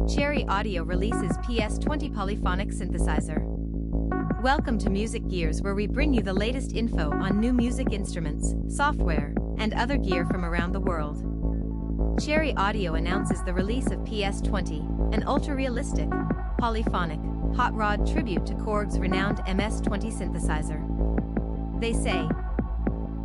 Cherry Audio releases PS-20 Polyphonic synthesizer. Welcome to Music Gears, where we bring you the latest info on new music instruments, software, and other gear from around the world. Cherry Audio announces the release of PS-20, an ultra-realistic, polyphonic, hot rod tribute to Korg's renowned MS-20 synthesizer. They say,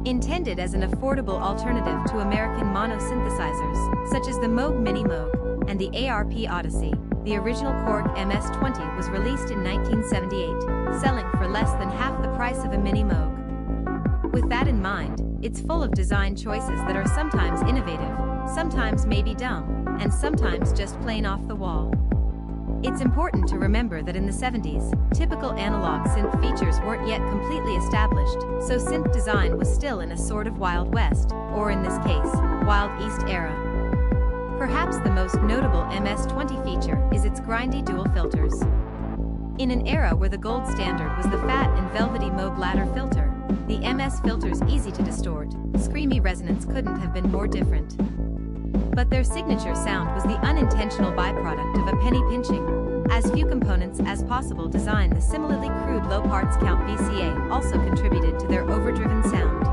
intended as an affordable alternative to American mono synthesizers, such as the Moog Minimoog and the ARP Odyssey, the original Korg MS-20 was released in 1978, selling for less than half the price of a Minimoog. With that in mind, it's full of design choices that are sometimes innovative, sometimes maybe dumb, and sometimes just plain off the wall. It's important to remember that in the 70s, typical analog synth features weren't yet completely established, so synth design was still in a sort of Wild West, or in this case, Wild East era. Perhaps the most notable MS-20 feature is its grindy dual filters. In an era where the gold standard was the fat and velvety Moog ladder filter, the MS filter's easy-to-distort, screamy resonance couldn't have been more different. But their signature sound was the unintentional byproduct of a penny pinching, as few components as possible designed the similarly crude low parts count VCA also contributed to their overdriven sound.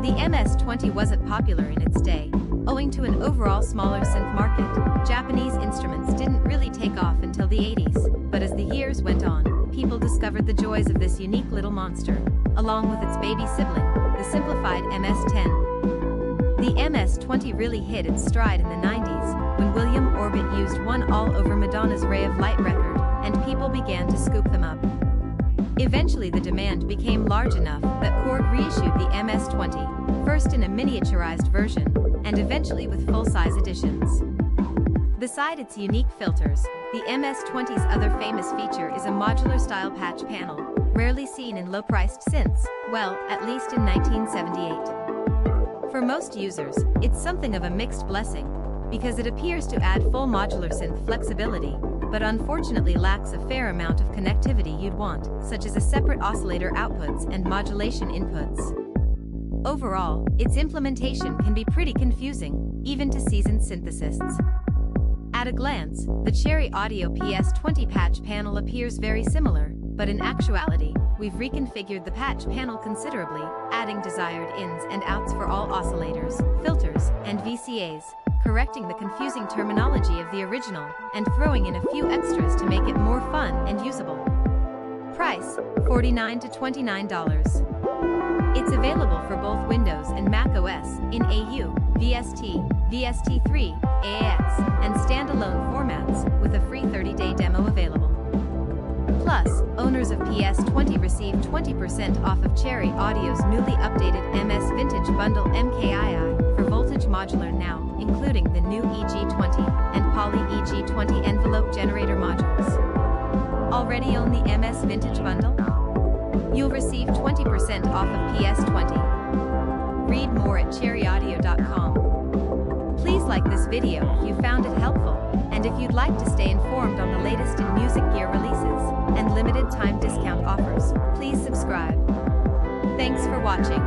The MS-20 wasn't popular in its day, owing to an overall smaller synth market. Japanese instruments didn't really take off until the 80s, but as the years went on, people discovered the joys of this unique little monster, along with its baby sibling, the simplified MS-10. The MS-20 really hit its stride in the 90s, when William Orbit used one all over Madonna's Ray of Light record, and people began to scoop them up. Eventually the demand became large enough that Korg reissued the MS-20, first in a miniaturized version, and eventually with full-size editions. Beside its unique filters, the MS-20's other famous feature is a modular-style patch panel, rarely seen in low-priced synths, well, at least in 1978. For most users, it's something of a mixed blessing, because it appears to add full modular synth flexibility, but unfortunately lacks a fair amount of connectivity you'd want, such as a separate oscillator outputs and modulation inputs. Overall, its implementation can be pretty confusing, even to seasoned synthesists. At a glance, the Cherry Audio PS-20 patch panel appears very similar, but in actuality, we've reconfigured the patch panel considerably, adding desired ins and outs for all oscillators, filters, and VCAs, correcting the confusing terminology of the original, and throwing in a few extras to make it more fun and usable. Price, $49 to $29. It's available for both Windows and Mac OS, in AU, VST, VST3, AAX, and standalone formats, with a free 30-day demo available. Plus, owners of PS-20 receive 20% off of Cherry Audio's newly updated MS Vintage Bundle MKII for voltage modular now, including the new EG20 and Poly EG20 envelope generator modules. Already own the MS Vintage Bundle? You'll receive 20% off of PS-20. Read more at cherryaudio.com. Please like this video if you found it helpful, and if you'd like to stay informed on the latest in music gear releases and limited time discount offers, please subscribe. Thanks for watching.